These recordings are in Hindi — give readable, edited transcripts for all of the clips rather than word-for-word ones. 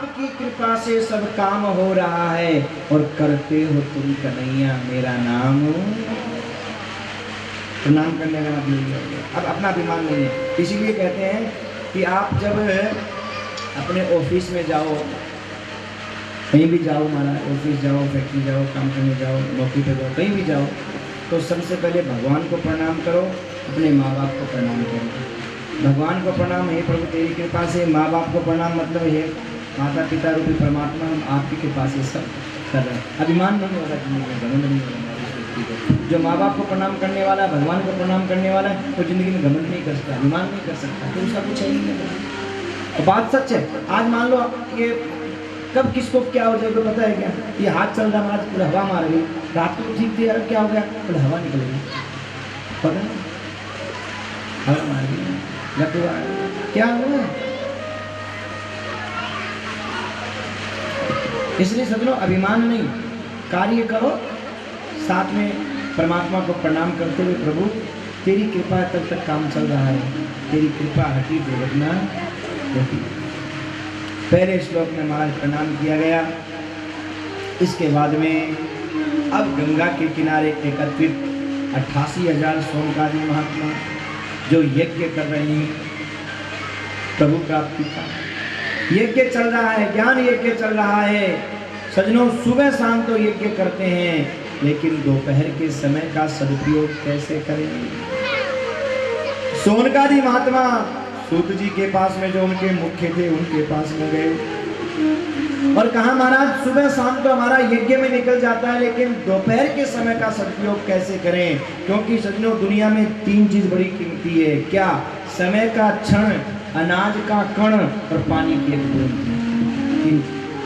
आपकी कृपा से सब काम हो रहा है और करते हो तुम कन्हैया मेरा नाम। प्रणाम करने का मतलब ये हो गया। अब अपना अभिमान नहीं है, इसीलिए कहते हैं कि आप जब अपने ऑफिस में जाओ, कहीं भी जाओ, महाराज ऑफिस जाओ, फैक्ट्री जाओ, काम करने जाओ, नौकरी पे जाओ, कहीं भी जाओ, तो सबसे पहले भगवान को प्रणाम करो, अपने माँ बाप को प्रणाम करो। भगवान को प्रणाम है प्रभु तेरी कृपा से, माँ बाप को प्रणाम मतलब है माता पिता रूपी परमात्मा हम आपकी कृपा से सब कर रहे हैं। अभिमान नहीं होगा जिंदगी में, घमंड नहीं होगा हमारी सृष्टि को। जो माँ बाप को प्रणाम करने वाला है, भगवान को प्रणाम करने वाला है, वो जिंदगी में घमंड नहीं कर सकता, अभिमान नहीं कर सकता, तो उसका कुछ है ही नहीं। बात सच है। आज मान लो ये कब किसको क्या हो जाएगा पता है क्या? ये हाथ चल रहा महाराज, पूरा हवा मार गई, रात को ठीक थी, यार क्या हो गया, पूरा हवा निकल गई, पता है हवा मार गई, क्या हुआ? इसलिए सजनों अभिमान नहीं, कार्य करो, साथ में परमात्मा को प्रणाम करते हुए प्रभु तेरी कृपा तब तक काम चल रहा है, तेरी कृपा हटी दुर्घटना होती। पहले श्लोक में महाराज प्रणाम किया गया। इसके बाद में अब गंगा के किनारे एकत्रित 88,000 सोमकादी महात्मा जो यज्ञ कर रहे हैं प्रभु प्राप्ति का, यज्ञ चल रहा है, ज्ञान यज्ञ चल रहा है। सजनों सुबह शाम तो यज्ञ करते हैं, लेकिन दोपहर के समय का सदुपयोग कैसे करें? सोनकादी महात्मा सूत जी के पास में जो उनके मुख्य थे उनके पास में गए और कहा महाराज सुबह शाम तो हमारा यज्ञ में निकल जाता है, लेकिन दोपहर के समय का सदुपयोग कैसे करें? क्योंकि सजनों दुनिया में 3 चीज बड़ी कीमती है। क्या? समय का क्षण, अनाज का कण और पानी की एक बूंद। 3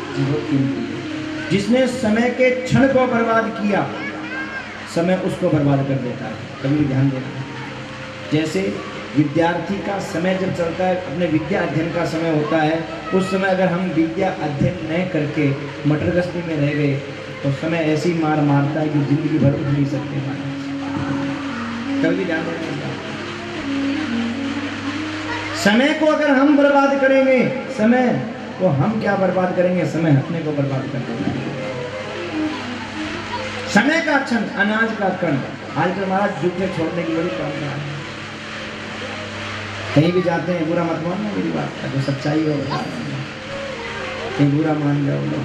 चीज बहुत कीमती है। जिसने समय के क्षण को बर्बाद किया, समय उसको बर्बाद कर देता है। कभी ध्यान देना। जैसे विद्यार्थी का समय जब चलता है, अपने विद्या अध्ययन का समय होता है, उस समय अगर हम विद्या अध्ययन न करके मटर गश्ती में रह गए तो समय ऐसी मार मारता है कि जिंदगी भर उठ नहीं सकते। कभी ध्यान देना। समय को अगर हम बर्बाद करेंगे, समय को हम क्या बर्बाद करेंगे? समय अपने को बर्बाद कर देंगे। समय का क्षण, अनाज का कण। आजकल महाराज जूठे छोड़ने की बड़ी परंपरा है। कहीं भी जाते हैं, बुरा मत मानना मेरी बात का, जो सच्चाई हो बता रहे हैं, कहीं बुरा मान जाओ लोग,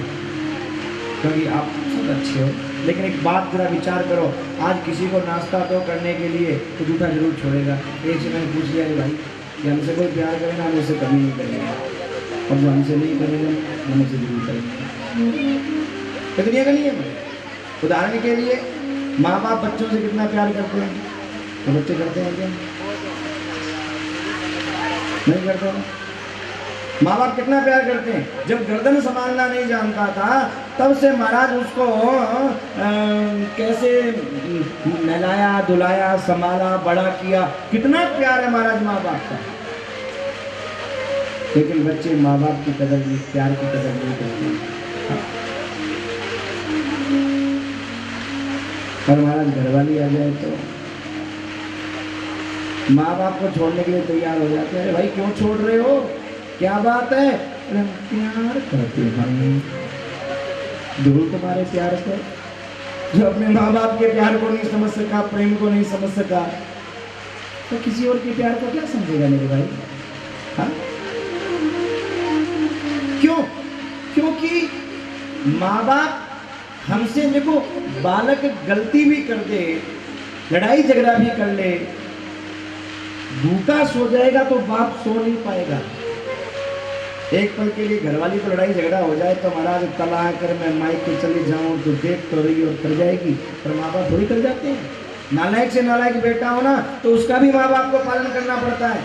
क्योंकि आप सब अच्छे हो। लेकिन एक बात जरा विचार करो, आज किसी को नाश्ता तो करने के लिए तो जूठा जरूर छोड़ेगा। एक से मैंने पूछ लिया भाई कि हमसे कोई प्यार करे ना, हम उससे कभी नहीं करेंगे, और जो हमसे नहीं करेगा हम उसे जरूर करेंगे। कितनी गली है? उदाहरण के लिए माँ बाप बच्चों से कितना प्यार करते हैं, तो बच्चे करते हैं क्या? नहीं करते हैं। माँ बाप कितना प्यार करते हैं। जब गर्दन संभालना नहीं जानता था तब से महाराज उसको कैसे नहलाया, धुलाया, संभाला, बड़ा किया। कितना प्यार है महाराज माँ बाप का। लेकिन बच्चे माँ बाप की कदर नहीं, प्यार की कदर नहीं करते। और महाराज घरवाली आ जाए तो माँ बाप को छोड़ने के लिए तैयार हो जाते हैं। अरे भाई क्यों छोड़ रहे हो, क्या बात है? प्यार करते हैं। दूर तुम्हारे प्यार को, जो अपने माँ बाप के प्यार को नहीं समझ सका, प्रेम को नहीं समझ सका, तो किसी और के प्यार को क्या समझेगा मेरे भाई? हाँ? क्यों? क्योंकि माँ बाप हमसे, देखो बालक गलती भी कर दे, लड़ाई झगड़ा भी कर ले, भूखा सो जाएगा तो बाप सो नहीं पाएगा। एक पल के लिए घरवाली तो लड़ाई झगड़ा हो जाए तो महाराज कल आकर मैं मायके चले जाऊं तो देख तो रही और कर जाएगी, पर माँ बाप थोड़ी कर जाते हैं। नालायक से नालायक बेटा हो ना तो उसका भी माँ बाप को पालन करना पड़ता है।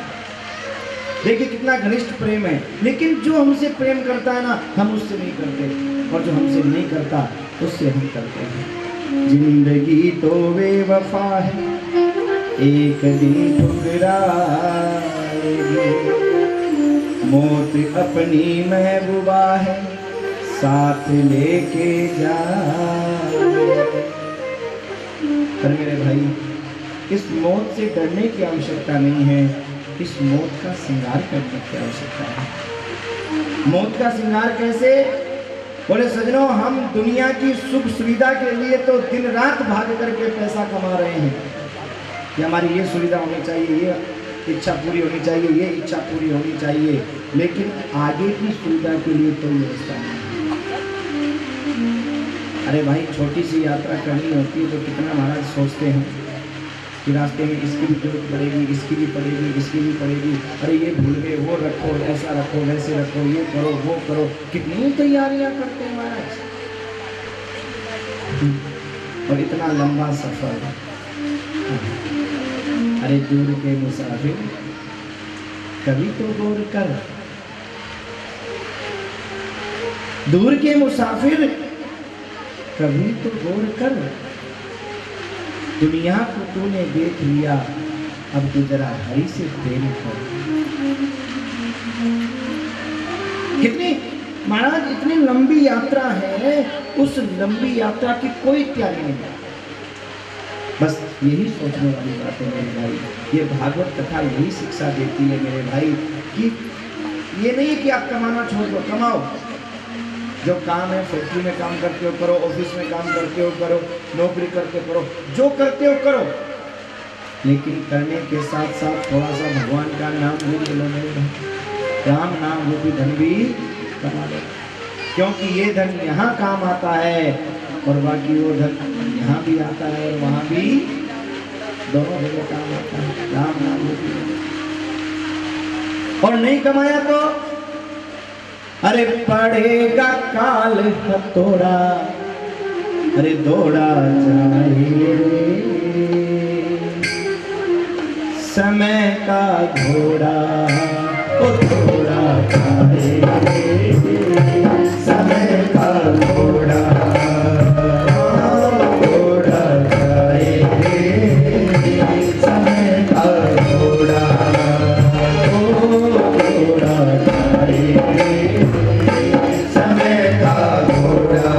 देखिए कितना घनिष्ठ प्रेम है। लेकिन जो हमसे प्रेम करता है ना, हम उससे नहीं करते, और जो हमसे नहीं करता उससे हम करते हैं। जिंदगी तो बेवफा है, एक दिन ठुकराएगी, मौत अपनी महबूबा है, साथ लेके जा। पर मेरे भाई, इस मौत से डरने की आवश्यकता नहीं है, इस मौत का श्रृंगार करने की आवश्यकता है। मौत का श्रृंगार कैसे? बोले सजनों, हम दुनिया की सुख सुविधा के लिए तो दिन रात भाग करके पैसा कमा रहे हैं कि हमारी ये सुविधा होनी चाहिए, ये इच्छा पूरी होनी चाहिए, ये इच्छा पूरी होनी चाहिए, लेकिन आगे की सुविधा के लिए कोई व्यवस्था नहीं। अरे भाई, छोटी सी यात्रा करनी होती है तो कितना महाराज सोचते हैं कि रास्ते में इसकी भी जरूरत पड़ेगी, इसकी भी पड़ेगी, इसकी भी पड़ेगी, अरे ये भूल गए, वो रखो, ऐसा रखो, वैसे रखो, ये करो, वो करो, कितनी तैयारियां करते हैं महाराज। और इतना लंबा सफर। अरे दूर के मुसाफिर कभी तो गौर कर, दूर के मुसाफिर कभी तो गौर कर, दुनिया को तूने देख लिया, अब तो जरा हरि से प्रेम कर। कितनी महाराज, इतनी लंबी यात्रा है, उस लंबी यात्रा की कोई तैयारी नहीं। बस यही सोचने वाली बात है मेरे भाई, ये भागवत कथा यही शिक्षा देती है मेरे भाई कि ये नहीं कि आप कमाना छोड़ दो, कमाओ, जो काम है फैक्ट्री में काम करते हो करो, ऑफिस में काम करते हो करो, नौकरी करते करो, जो करते हो करो, लेकिन करने के साथ साथ थोड़ा सा भगवान का नाम भी ले लो मेरे भाई, राम नाम रूपी धन भी कमा लो, क्योंकि ये धन यहाँ काम आता है और बाकी वो धन यहाँ भी आता है और वहाँ भी, दोनों जगह काम आता है, राम नाम रूपी। और नहीं कमाया तो अरे पड़ेगा काल हथौड़ा, अरे दौड़ा जाए समय का घोड़ा, ओ दौड़ा जाए समय का घोड़ा, दौड़ा जाए समय का घोड़ा, ओ दौड़ा जाए समय का घोड़ा,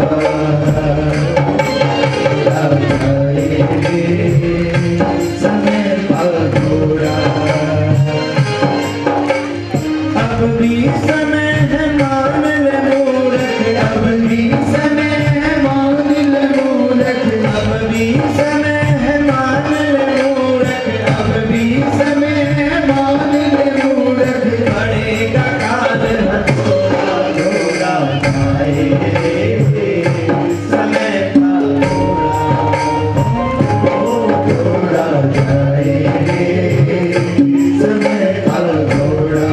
समय का घोड़ा। अब भी समय है मान ले मूर्ख, अब भी समय है मान ले मूर्ख, अब भी समय है मान ले मूर्ख, अब भी समय है मान ले मूर्ख, पड़ेगा काल हथौड़ा, दौड़ा जाए समय का घोड़ा, ओ दौड़ा जाए समय का घोड़ा।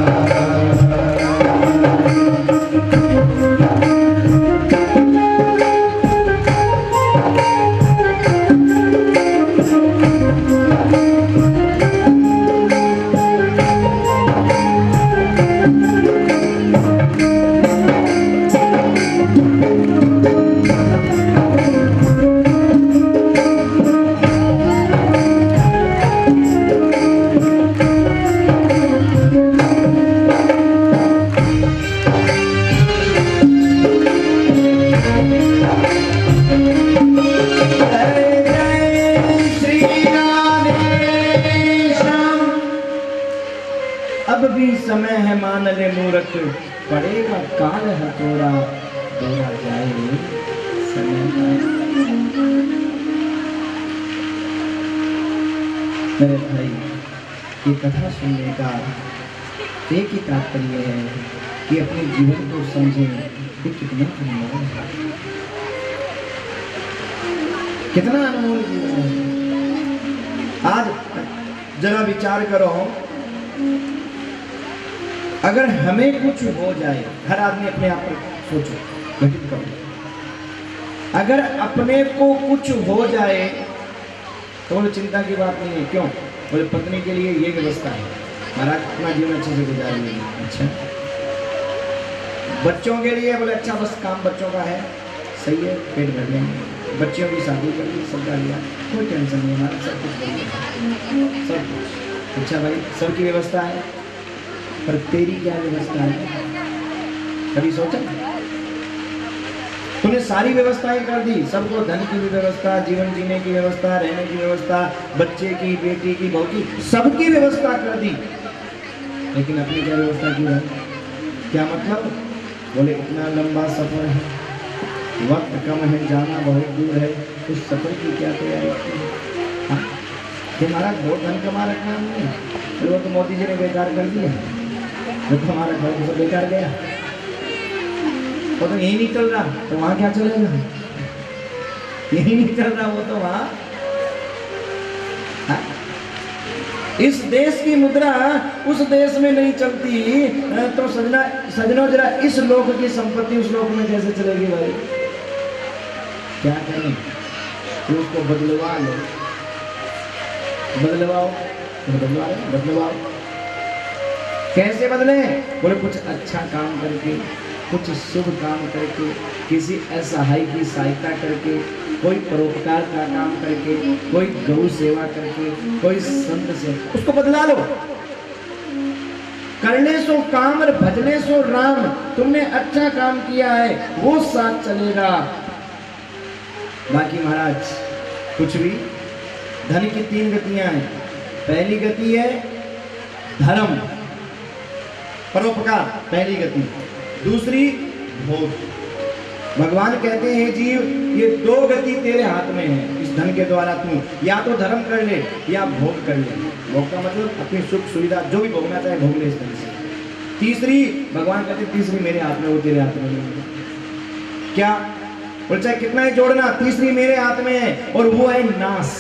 अब भी समय है मान ले मूर्ख, पड़ेगा काल हथौड़ा, दौड़ा जाए समय का। मेरे भाई, ये कथा सुनने का एक ही तात्पर्य है कि अपने जीवन को समझें कि कितना अनमोल है, कितना अनमोल जीवन है। आज जरा विचार करो, अगर हमें कुछ हो जाए, हर आदमी अपने आप पर सोचो, घटित करो, अगर अपने को कुछ हो जाए तो बोले चिंता की बात नहीं है। क्यों? बोले पत्नी के लिए ये व्यवस्था है, महाराज अपना जीवन अच्छे से गुजार लेंगे। अच्छा, बच्चों के लिए बोले अच्छा बस काम बच्चों का है, सही है, पेट भर लेंगे, बच्चियों की शादी कर ली, सबका लिया, कोई टेंशन नहीं, हमारा सब कुछ बढ़िया, सब कुछ अच्छा भाई, सबकी व्यवस्था है, पर तेरी क्या व्यवस्था है? कभी सोचा? तूने सारी व्यवस्थाएं कर दी, सबको धन की भी व्यवस्था, जीवन जीने की व्यवस्था, रहने की व्यवस्था, बच्चे की, बेटी की, बहू की, सबकी व्यवस्था कर दी, लेकिन अपनी क्या व्यवस्था की है? क्या मतलब? बोले इतना लंबा सफर है, वक्त कम है, जाना बहुत दूर है, उस सफर की क्या तैयारी की? हाँ? तुम्हारा बहुत धन कमा रखा हमने, फिर वो तो मोदी जी ने बेकार कर दिया, जो हमारा घर तो बेकार गया, वो तो यही नहीं चल रहा, तो वहां क्या चलेगा? यही नहीं चल रहा, वो तो वहां। हाँ? इस देश की मुद्रा उस देश में नहीं चलती, तो सजनों जरा इस लोक की संपत्ति उस लोक में कैसे चलेगी भाई? क्या करें? तो उसको बदलवा लो, बदलवाओ, बदलवाओ। कैसे बदले? बोले कुछ अच्छा काम करके, कुछ शुभ काम करके, किसी असहाय की सहायता करके, कोई परोपकार का काम करके, कोई गौ सेवा करके, कोई संत से उसको बदला लो। करने सो काम और भजने सो राम। तुमने अच्छा काम किया है वो साथ चलेगा। बाकी महाराज कुछ भी, धन की 3 गतियां हैं। पहली गति है धर्म, परोपकार, पहली गति। दूसरी भोग। भगवान कहते हैं जीव ये 2 गति तेरे हाथ में है। इस धन के द्वारा तू या तो धर्म कर ले या भोग कर ले। भोग का मतलब अपनी सुख सुविधा जो भी भोगना चाहे भोग ले इस धन से। तीसरी भगवान कहते तीसरी मेरे हाथ में, वो तेरे हाथ में नहीं। क्या बोल? चाहे कितना ही जोड़ना, तीसरी मेरे हाथ में है और वो है नाश।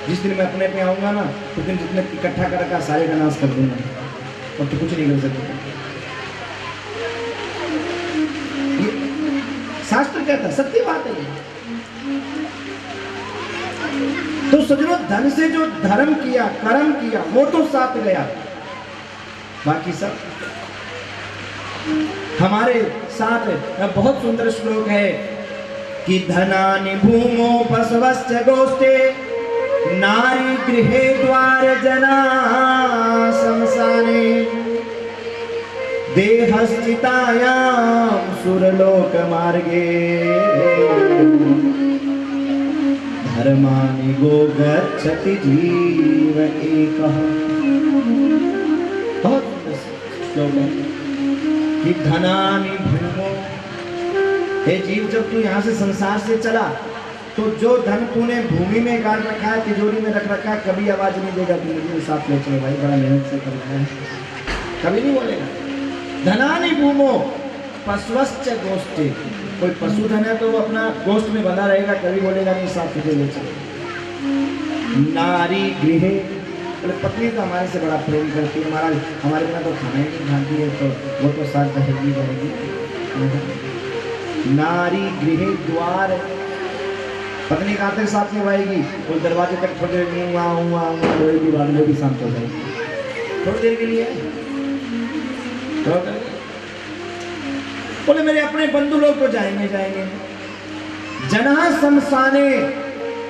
जिस दिन मैं अपने पे आऊंगा ना उस दिन जितने इकट्ठा कर रखा सारे का नाश कर दूंगा और तो कुछ नहीं कर सकते। शास्त्र कहता है, सत्य बात है। तो सजनों धन से जो धर्म किया, कर्म किया, वो तो साथ गया। बाकी सब हमारे साथ। बहुत सुंदर श्लोक है कि धनानि भूमो पशवश्च गोष्ठे नारी गृहे द्वार जना शमशाने देहस्थितायां सुरलोक मार्गे धर्मानि गो गच्छति जीव एकः। बहुत श्लोक है कि धनानि भूमो। हे जीव, जब तू यहाँ से संसार से चला तो जो धन तूने भूमि में गाड़ रखा है, तिजोरी में रख रखा है, कभी आवाज नहीं देगा कि मुझे साथ ले चलो भाई, बड़ा मेहनत से कर रहा है, कभी नहीं बोलेगा। धनानि भूमो पशवश्च गोष्ठे। कोई पशुधन है तो वो अपना गोष्ठ में बंधा रहेगा, कभी बोलेगा नहीं साथ तुझे ले चलो। नारी गृहे, पत्नी तो हमारे से बड़ा प्रेम करती है, हमारे बिना तो खाना ही नहीं खाती है, तो वो तो साथ रहेगी। नारी गृहे द्वार, पत्नी कहाँ तक साथ निभाएगी? वो दरवाजे तक थोड़ी देर रोएगी, बाद में भी शांत हो जाएगी, थोड़ी देर के लिए। बोले मेरे अपने बंधु लोग तो जाएंगे। जना शमशाने,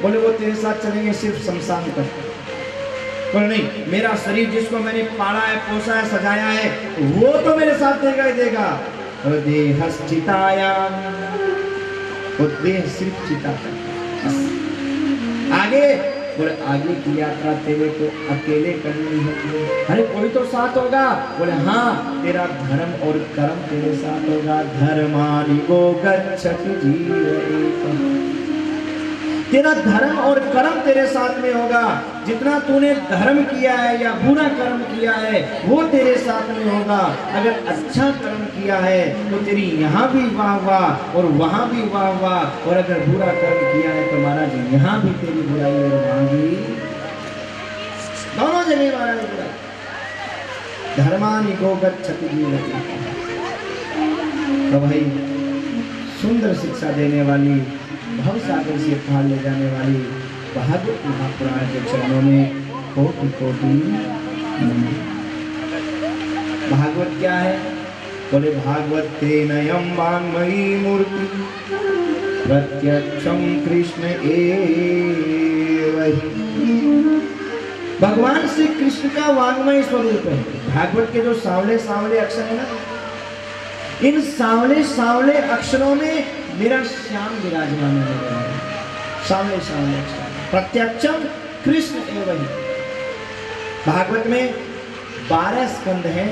बोले वो तेरे साथ चलेंगे सिर्फ शमशान तक। बोले नहीं, मेरा शरीर जिसको मैंने पाला है, पोसा है, सजाया है, वो तो मेरे साथ देगा ही देगा। देहश्चितायां, वो देह सिर्फ चिता है। आगे बोले आगे की यात्रा तेरे को अकेले करनी है। अरे कोई तो साथ होगा? बोले हाँ, तेरा धर्म और कर्म तेरे साथ होगा। धर्मानि गो गच्छति जीव एकः। तेरा धर्म और कर्म तेरे साथ में होगा। जितना तूने धर्म किया है या बुरा कर्म किया है वो तेरे साथ में होगा। अगर अच्छा कर्म किया है तो तेरी यहाँ भी वाह वाह और वहाँ भी वाह वाह, और अगर बुरा कर्म किया है तो महाराज यहाँ भी तेरी बुराई और वहाँ भी, दोनों जगह महाराज बुराई। धर्मानि गो गच्छति जीव एकः। तो भाई सुंदर शिक्षा देने वाली, भव सागर से पार ले जाने वाली भागवत महापुराण के चरणों में कोटि कोटि नमन। भागवत क्या है? बोले भागवत तेनयं वाङ्मयी मूर्ति प्रत्यक्षं कृष्ण एव हि। भगवान श्री कृष्ण का वाङ्मय स्वरूप है। भागवत के जो सांवले सांवले अक्षर है ना, इन सांवले सांवले अक्षरों में मेरा श्याम विराजमान है। सांवले सांवले अक्षर, प्रत्यक्षम कृष्ण एवं ही। भागवत में 12 स्कंद हैं,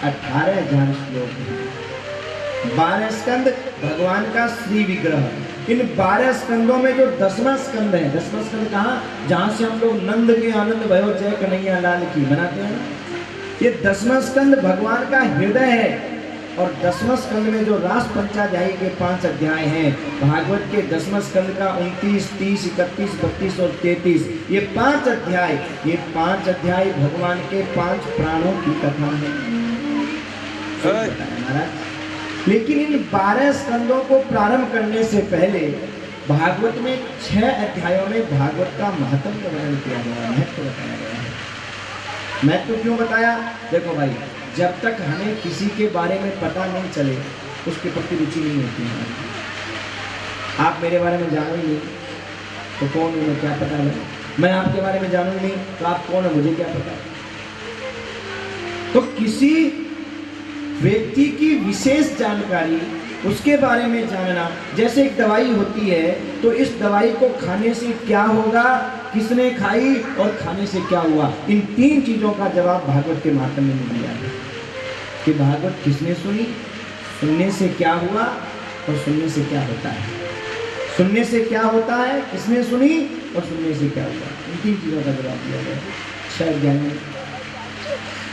18,000 श्लोक हैं। 12 स्कंद भगवान का श्री विग्रह। इन 12 स्कंदों में जो 10वां स्कंद है, 10वां स्कंद कहाँ, जहां से हम लोग नंद के आनंद भयो जय कन्हैया लाल की बनाते हैं ना, ये 10वां स्कंद भगवान का हृदय है। और 10वां स्कंद में जो रास पंचाध्यायी के 5 अध्याय हैं, भागवत के 10वां स्कंद का 29, 30, 31, 32 और 33, ये 5 अध्याय, ये 5 अध्याय भगवान के 5 प्राणों की कथा है महाराज। लेकिन इन 12 स्कंदों को प्रारंभ करने से पहले भागवत में 6 अध्यायों में भागवत का महत्व का वर्णन किया गया, महत्व बताया गया है। महत्व क्यों बताया? देखो भाई, जब तक हमें किसी के बारे में पता नहीं चले उसके प्रति रुचि नहीं होती है। आप मेरे बारे में जानो ही नहीं तो कौन हूँ मैं, क्या पता है? मैं आपके बारे में जानूँ नहीं तो आप कौन है, मुझे क्या पता है? तो किसी व्यक्ति की विशेष जानकारी, उसके बारे में जानना, जैसे एक दवाई होती है तो इस दवाई को खाने से क्या होगा, किसने खाई और खाने से क्या हुआ, इन 3 चीजों का जवाब भागवत के महात्म्य में दिया है कि भागवत किसने सुनी, सुनने से क्या हुआ और सुनने से क्या होता है। सुनने से क्या होता है, किसने सुनी और सुनने से क्या हुआ, इन 3 चीजों का जवाब दिया गया 6 अध्याय में।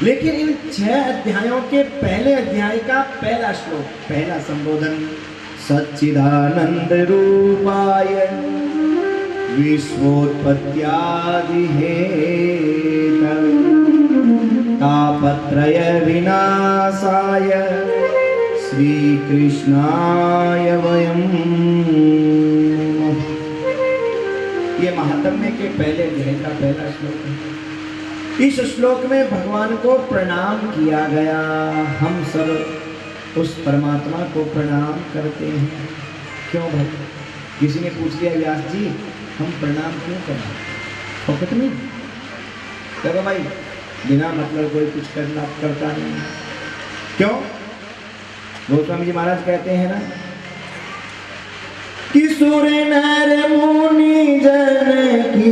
लेकिन इन 6 अध्यायों के पहले अध्याय का पहला श्लोक, पहला संबोधन, सच्चिदानंद रूपाय विश्वोत्पत्त्यादि हेतवे तापत्रय विनाशाय श्री कृष्णाय वयं नमः। ये महात्म्य के पहले अध्याय का पहला श्लोक है। इस श्लोक में भगवान को प्रणाम किया गया। हम सब उस परमात्मा को प्रणाम करते हैं। क्यों भाई? किसी ने पूछ लिया, व्यास जी हम प्रणाम क्यों करें? फोकट नहीं देखो भाई, बिना मतलब कोई कुछ करता नहीं। क्यों? गौतम जी महाराज कहते हैं ना कि सुर नर मुनि जन की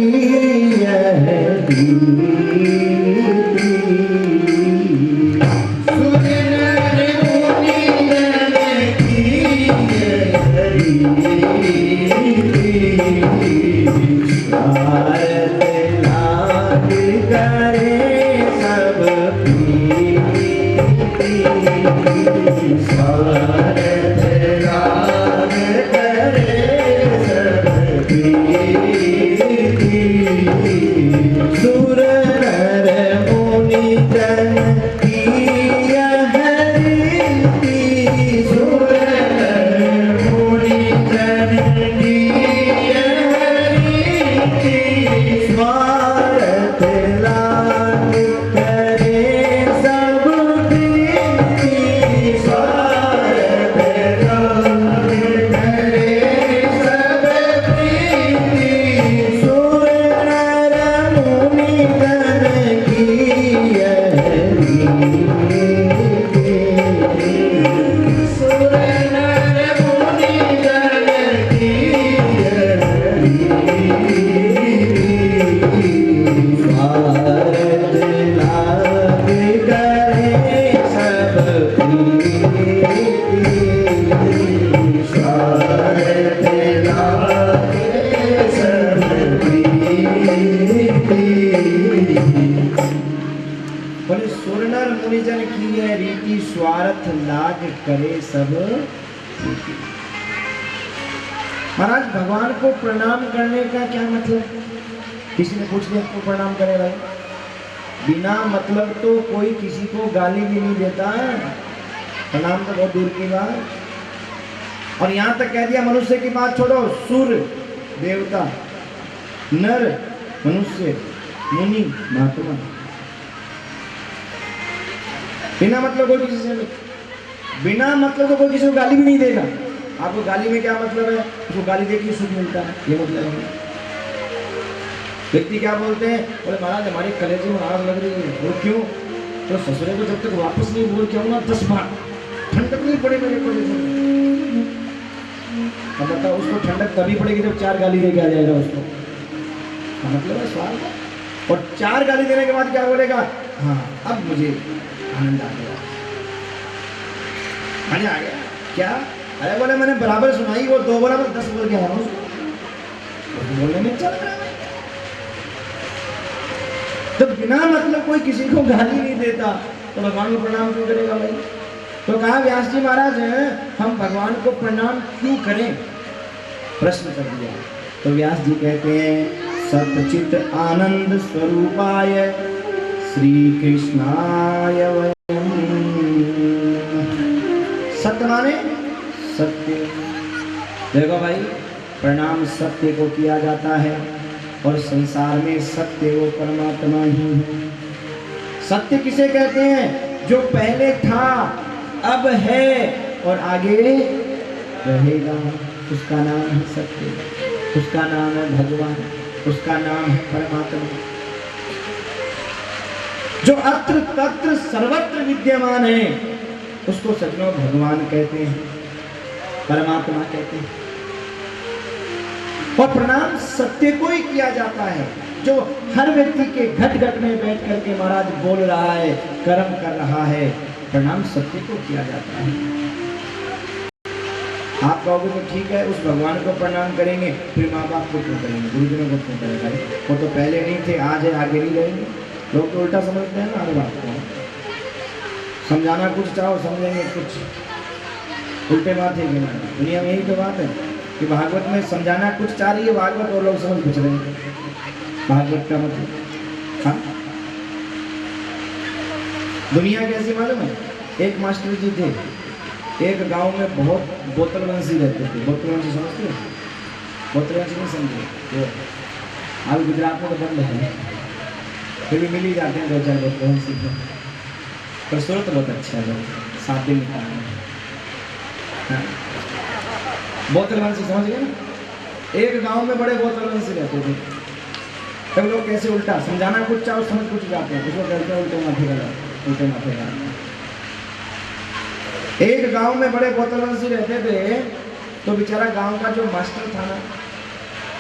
महाराज। भगवान को प्रणाम करने का क्या मतलब? किसी ने पूछ लिया क्यों प्रणाम करे भाई? बिना मतलब तो कोई किसी को गाली भी नहीं देता है, प्रणाम तो बहुत दूर की बात। और यहाँ तक कह दिया मनुष्य की बात छोड़ो, सुर देवता, नर मनुष्य, मुनि महात्मा, बिना मतलब कोई किसी से, बिना मतलब तो कोई किसी को गाली भी नहीं देगा। आपको गाली में क्या मतलब है? उसको गाली देके सुख मिलता है, ये मतलब है। व्यक्ति क्या बोलते हैं, बोले महाराज हमारे कलेजे में आग लग रही है। वो क्यों? तो ससुरे को जब तक वापस नहीं बोल के आऊंगा 10 बार ठंडक नहीं पड़े मेरे कलेजे में। अब बताओ उसको ठंडक तभी पड़ेगी जब 4 गाली दे के आ जाएगा उसको, मतलब है स्वाद। और 4 गाली देने के बाद क्या बोलेगा? हाँ अब मुझे आनंद आ गया, मजा आ गया। क्या? अरे बोले मैंने बराबर सुनाई, वो 2 बोला, मैं 10 बोल के आया हूँ, बोलने में चल रहा है। तो बिना मतलब कोई किसी को गाली नहीं देता तो भगवान को प्रणाम क्यों करेगा भाई? तो कहा व्यास जी महाराज हम भगवान को प्रणाम क्यों करें, प्रश्न कर दिया। तो व्यास जी कहते हैं सतचित आनंद स्वरूपाय श्री कृष्णाय वयम। सत्य माने सत्य। देखो भाई, प्रणाम सत्य को किया जाता है और संसार में सत्य वो परमात्मा ही है। सत्य किसे कहते हैं? जो पहले था, अब है और आगे रहेगा, उसका नाम है सत्य, उसका नाम है भगवान, उसका नाम है परमात्मा। जो अत्र तत्र सर्वत्र विद्यमान है उसको सज्जनों भगवान कहते हैं, परमात्मा कहते हैं। और प्रणाम सत्य को ही किया जाता है, जो हर व्यक्ति के घट घट में बैठ करके महाराज बोल रहा है, कर्म कर रहा है, प्रणाम सत्य को किया जाता है। आप कहोगे तो ठीक है, उस भगवान को प्रणाम करेंगे, फिर माँ बाप को क्यों करेंगे, गुरुजनों को क्यों करेंगे? वो तो पहले नहीं थे, आज है, आगे नहीं रहेंगे। लोग तो उल्टा समझते हैं ना हर बात को। समझाना कुछ चाहो, समझेंगे कुछ, उल्टे बात है कि ना? दुनिया में यही तो बात है कि भागवत में समझाना कुछ चाह रही है भागवत, और लोग समझ कुछ रहे हैं भागवत का मतलब। हाँ, दुनिया कैसी मालूम है? एक मास्टर जी थे, एक गांव में बहुत बोतलवंशी रहते थे। बोतलवंशी समझते हो? बोतलवंशी नहीं समझे? वो आज गुजरात में तो बंद है, फिर भी मिल ही जाते हैं 2-4 बोतलवंशी को। पर सूरत बहुत अच्छा है, साथ दिन निकालना। बोतलवंशी समझ गए ना? एक गांव में बड़े बोतलवंशी रहते थे। तब लोग कैसे उल्टा समझाना कुछ चाहो, समझ कुछ जाते हैं, उसको कहते हैं उल्टे माथे का, उल्टे माथे का। एक गांव में बड़े बोतलवंशी रहते थे, तो बेचारा गांव का जो मास्टर था ना,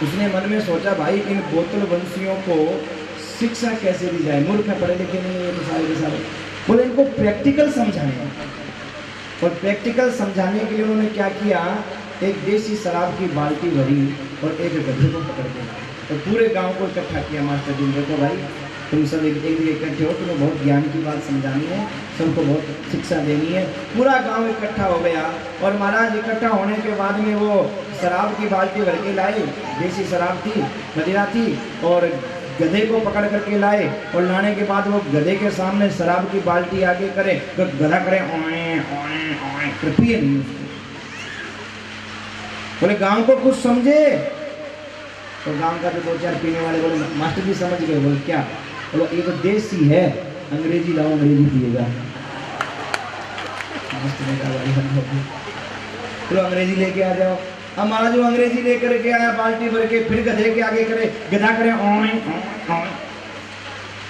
उसने मन में सोचा भाई इन बोतलवंशियों को शिक्षा कैसे दी जाए, मूर्ख है, पढ़े लिखे नहीं है, तो सारे के सारे बोले इनको प्रैक्टिकल समझाएं। और प्रैक्टिकल समझाने के लिए उन्होंने क्या किया, एक देसी शराब की बाल्टी भरी और एक गधे को पकड़ के तो पूरे गांव को इकट्ठा किया। मास्टर जी ने कहा भाई तुम सब एक जगह इकट्ठे हो, तुम्हें बहुत ज्ञान की बात समझानी है, सबको बहुत शिक्षा देनी है। पूरा गांव इकट्ठा हो गया और महाराज इकट्ठा होने के बाद में वो शराब की बाल्टी भर के लाए, देसी शराब थी, मदिरा थी, और गधे को पकड़ करके लाए। और लाने के बाद वो गधे के सामने शराब की बाल्टी आगे करे तो गधा करे ओए ओए ओए, पिए नहीं उसको। बोले गांव को कुछ समझे? तो गांव का जो 2-4 पीने वाले बोले मास्टर जी समझ गए। बोले क्या? बोलो ये तो देसी है, अंग्रेजी लाओ, अंग्रेजी पिएगा। मास्टर ने कहा बोलो अंग्रेजी लेके आ जाओ। अब महाराज जो अंग्रेजी लेकर के आया बाल्टी भर के, फिर गधे के आगे करे, गधा करे ओए ओए।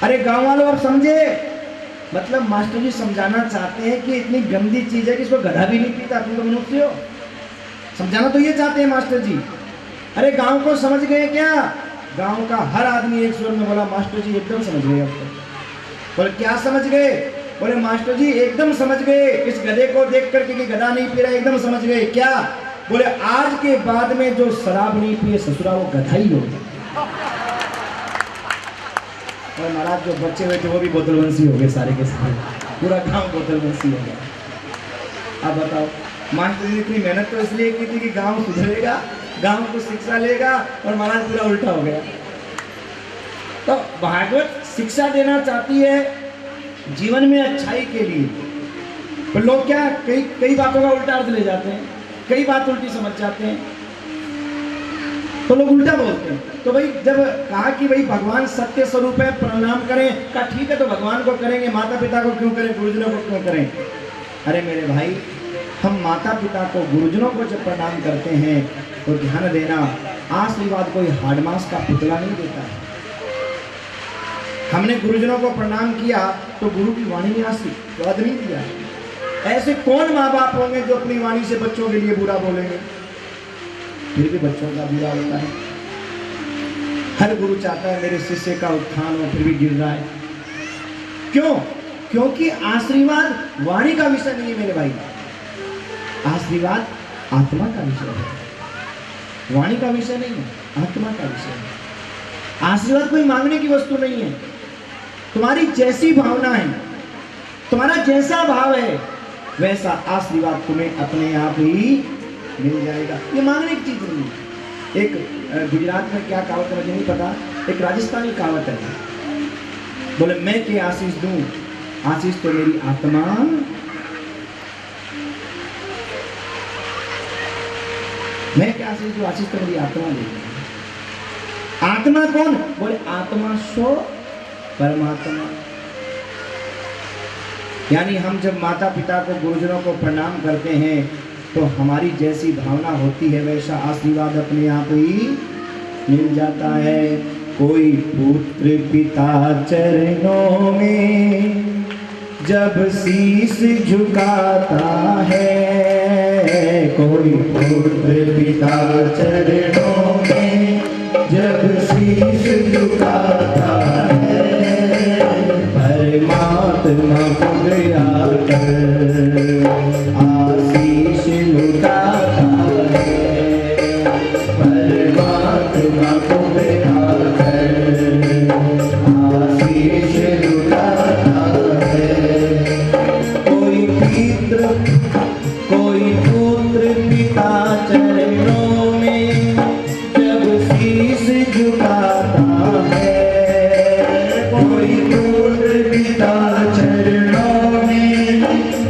अरे गांव वालों आप समझे? मतलब मास्टर जी समझाना चाहते हैं कि इतनी गंदी चीज है कि इसको गधा भी नहीं पीता, तुम तो मनुष्य हो। समझाना तो ये चाहते हैं मास्टर जी। अरे गांव को समझ गए क्या? गांव का हर आदमी एक स्वर में बोला मास्टर जी एकदम समझ गए। अब बोले क्या समझ गए? बोले मास्टर जी एकदम समझ गए, इस गधे को देख करके कि गधा नहीं पी रहा, एकदम समझ गए। क्या? बोले आज के बाद में जो शराब नहीं पिए ससुरा वो गधा ही होगा। और महाराज जो बच्चे हुए थे वो भी बोतलवंशी हो गए, सारे के सारे, पूरा गांव बोतलवंशी हो गया। अब बताओ मास्टर जी ने इतनी मेहनत तो इसलिए की थी कि गांव सुधरेगा, गांव को शिक्षा लेगा, और महाराज पूरा उल्टा हो गया। तो भागवत शिक्षा देना चाहती है जीवन में अच्छाई के लिए, पर लोग क्या कई बातों का उल्टा अर्थ ले जाते हैं, कई बात उल्टी समझ जाते हैं, तो लोग उल्टा बोलते हैं। तो भाई जब कहा कि भाई भगवान सत्य स्वरूप है, प्रणाम करें, कहा ठीक है तो भगवान को करेंगे, माता पिता को क्यों करें, गुरुजनों को क्यों करें? अरे मेरे भाई, हम माता पिता को, गुरुजनों को जब प्रणाम करते हैं तो ध्यान देना, आशीर्वाद कोई हाडमास का पुतला नहीं देता है। हमने गुरुजनों को प्रणाम किया तो गुरु की वाणी में आशीर्वाद नहीं दिया। ऐसे कौन माँ बाप होंगे जो अपनी वाणी से बच्चों के लिए बुरा बोलेंगे? फिर भी बच्चों का बुरा होता है। हर गुरु चाहता है मेरे शिष्य का उत्थान हो, फिर भी गिर रहा है। क्यों? क्योंकि आशीर्वाद वाणी का विषय नहीं है मेरे भाई। आशीर्वाद आत्मा का विषय है, वाणी का विषय नहीं है, आत्मा का विषय है। आशीर्वाद कोई मांगने की वस्तु नहीं है। तुम्हारी जैसी भावना है, तुम्हारा जैसा भाव है, वैसा आशीर्वाद तुम्हें अपने आप ही मिल जाएगा। ये मांगने की चीज नहीं है। एक गुजरात में क्या कहावत है मुझे नहीं पता, एक राजस्थानी कहावत है, बोले मैं के आशीष दूं, आशीष तो मेरी आत्मा, मैं क्या आशीष दूं, आशीष तो मेरी आत्मा देगी। आत्मा कौन? बोले आत्मा सो परमात्मा। यानी हम जब माता पिता को, गुरुजनों को प्रणाम करते हैं तो हमारी जैसी भावना होती है वैसा आशीर्वाद अपने आप ही मिल जाता है। कोई पुत्र पिता चरणों में जब शीश झुकाता है, कोई पुत्र पिता चरणों में जब शीश झुकाता है, परमात्मा खुद आकर आशीष लुटाता है, परमात्मा खुद आकर आशीष लुटाता है। कोई पुत्र पिता चरणों में जब शीश झुकाता है, कोई पुत्र पिता चरणों में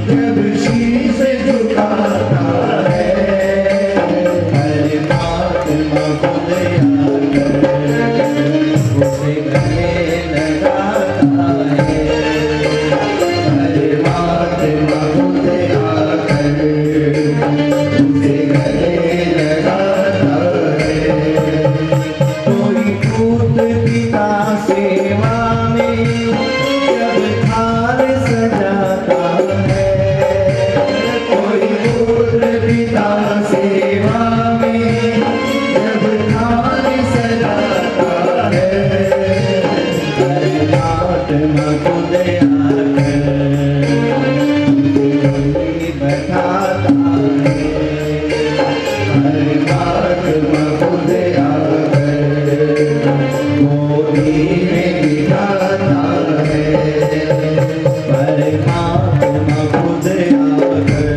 जब शीश झुकाता है, परमात्मा खुद आकर उसे गले लगाता है, परमात्मा खुद आकर उसे गले लगाता है। कोई पुत्र पिता सेवा में जब थाल सजाता है, कोई पुत्र पिता सेवा में जब थाल सजाता है, परमात्मा खुद आकर बैठाता है, परमात्मा खुद आकर गोदी में बिठाता है, परमात्मा खुद आकर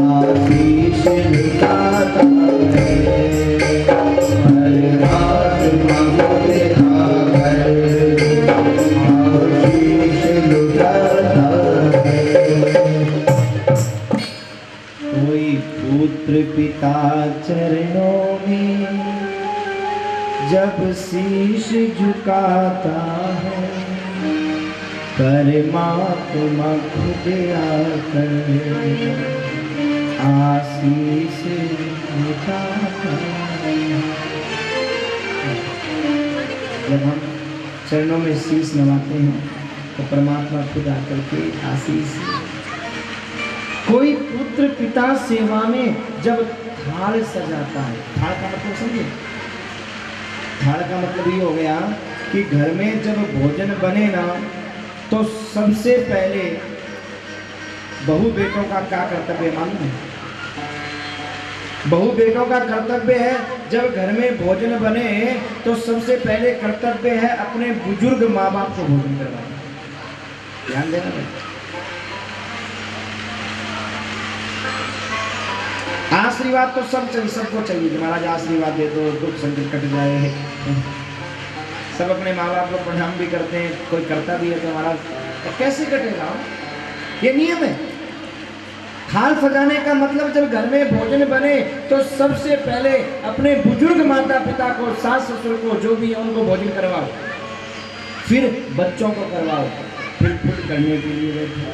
आशीष लुटाता है, परमात्मा खुद आकर आशीष लुटाता है। कोई पुत्र पिता चरणों में जब शीश झुकाता है, परमात्मा खुद आकर आशीष लुटाता है। जब हम चरणों में शीश नवाते हैं तो परमात्मा खुद आकर के आशीष। कोई पुत्र पिता सेवा में जब थाल सजाता है, थाल का मतलब समझे? थाल का मतलब ये हो गया कि घर में जब भोजन बने ना तो सबसे पहले बहू बेटों का क्या कर्तव्य मालूम है? बहू बेटों का कर्तव्य है जब घर में भोजन बने तो सबसे पहले कर्तव्य है अपने बुजुर्ग माँ बाप को भोजन करवाना। ध्यान देना भाई। आशीर्वाद तो सब चाहिए, सबको चाहिए कि महाराज आशीर्वाद दे दो, दुख संकट कट जाए। सब अपने माँ बाप को प्रणाम भी करते हैं, कोई करता भी है तो महाराज तो कैसे कटेगा? ये नियम है। थाल सजाने का मतलब जब घर में भोजन बने तो सबसे पहले अपने बुजुर्ग माता पिता को, सास ससुर को, जो भी है उनको भोजन करवाओ, फिर बच्चों को करवाओ, फिर खुद करने के लिए बैठो।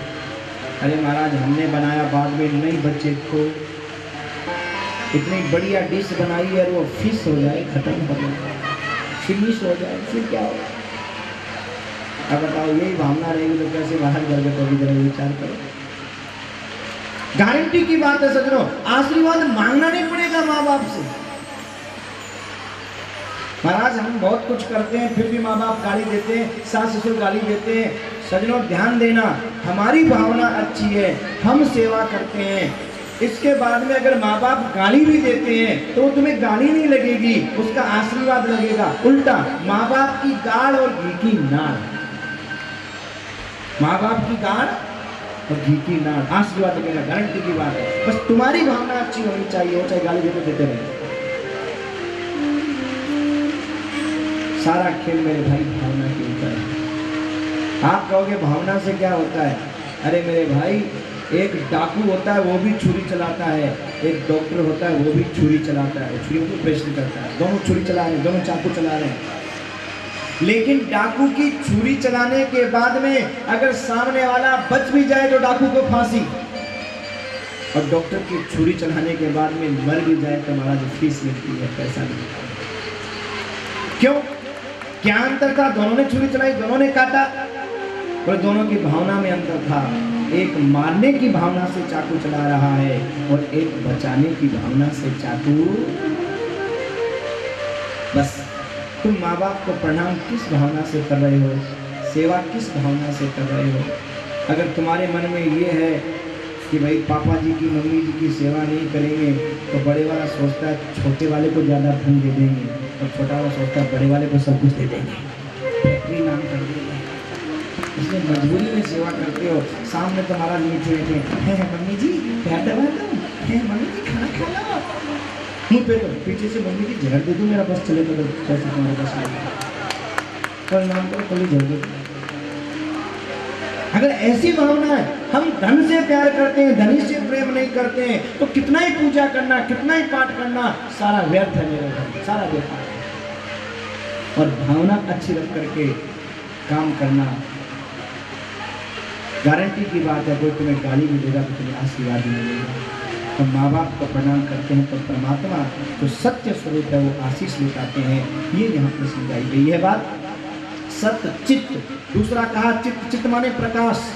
अरे महाराज हमने बनाया, बाद में नहीं बच्चे को इतनी बढ़िया डिश बनाई है वो फिश हो जाए, खत्म हो जाए, फिनिश हो जाए, फिर क्या हो? अब बताओ यही भावना रहेगी तो कैसे बाहर करके तो भी जरा विचार करो। गारंटी की बात है सजनों, आशीर्वाद मांगना नहीं पड़ेगा माँ बाप से। महाराज हम बहुत कुछ करते हैं फिर भी माँ बाप गाली देते हैं, सास ससुर गाली देते हैं, सज्जनों ध्यान देना, हमारी भावना अच्छी है, हम सेवा करते हैं, इसके बाद में अगर माँ बाप गाली भी देते हैं तो तुम्हें गाली नहीं लगेगी, उसका आशीर्वाद लगेगा। उल्टा माँ बाप की गाड़ और घी की नाड़, माँ बाप की गाड़ और घी की नाड़, आशीर्वाद लगेगा, गारंटी की बात है। बस तुम्हारी भावना अच्छी होनी चाहिए, वो चाहे गाली देते रहे। सारा खेल मेरे भाई भावना के ऊपर है। आप कहोगे भावना से क्या होता है? अरे मेरे भाई, एक डाकू होता है वो भी छुरी चलाता है, एक डॉक्टर होता है वो भी छुरी चलाता है, छुरी को ऑपरेशन करता है, दोनों छुरी चला रहे हैं, दोनों चाकू चला रहे हैं। लेकिन डाकू की छुरी चलाने के बाद में अगर सामने वाला बच भी जाए तो डाकू को फांसी, और डॉक्टर की छुरी चलाने के बाद में मर भी जाए तो हमारा जो फीस मिलती है पैसा मिलता है। क्यों? क्या अंतर था? दोनों ने छुरी चलाई, दोनों ने काटा, और दोनों की भावना में अंतर था। एक मारने की भावना से चाकू चला रहा है और एक बचाने की भावना से चाकू। बस तुम माँ बाप को प्रणाम किस भावना से कर रहे हो, सेवा किस भावना से कर रहे हो? अगर तुम्हारे मन में ये है कि भाई पापा जी की मम्मी जी की सेवा नहीं करेंगे तो बड़े वाला सोचता है छोटे वाले को ज़्यादा धन दे देंगे, और छोटा वाला सोचता है बड़े वाले को सब कुछ दे देंगे, फैक्ट्री नाम कर देंगे। इसलिए मजबूरी में सेवा करते हो। सामने तुम्हारा मीठे मीठे है मम्मी जी प्यार दबा दो, है मम्मी जी खाना खा लो, मुँह पे तो पीछे से मम्मी जी जहर दे दो, मेरा बस चले तो कैसे तुम्हारे पास पर नाम करो कल जहर दे। अगर ऐसी भावना है, हम धन से प्यार करते हैं, धनी से प्रेम नहीं करते हैं, तो कितना ही पूजा करना, कितना ही पाठ करना, सारा व्यर्थ है मेरे भाई, सारा व्यर्थ है। और भावना अच्छी रख करके काम करना, गारंटी की बात है, कोई तुम्हें गाली भी देगा तो तुम्हें आशीर्वाद भी मिलेगा। तो माँ बाप को प्रणाम करते हैं तो परमात्मा जो सत्य स्वरूप है वो आशीष लुटाते हैं। ये यहाँ पर समझाई गई है बात। सत्य चित्त, दूसरा कहा चित्त, चित्त माने प्रकाश,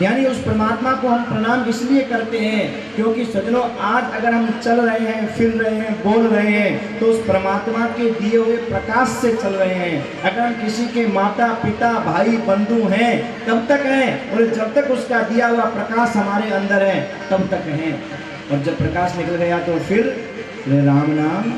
यानी उस परमात्मा को हम प्रणाम इसलिए करते हैं क्योंकि सज्जनों आज अगर हम चल रहे हैं, फिर रहे हैं, बोल रहे हैं तो उस परमात्मा के दिए हुए प्रकाश से चल रहे हैं। अगर हम किसी के माता पिता भाई बंधु हैं तब तक हैं, और जब तक उसका दिया हुआ प्रकाश हमारे अंदर है तब तक हैं, और जब प्रकाश निकल गया तो फिर राम नाम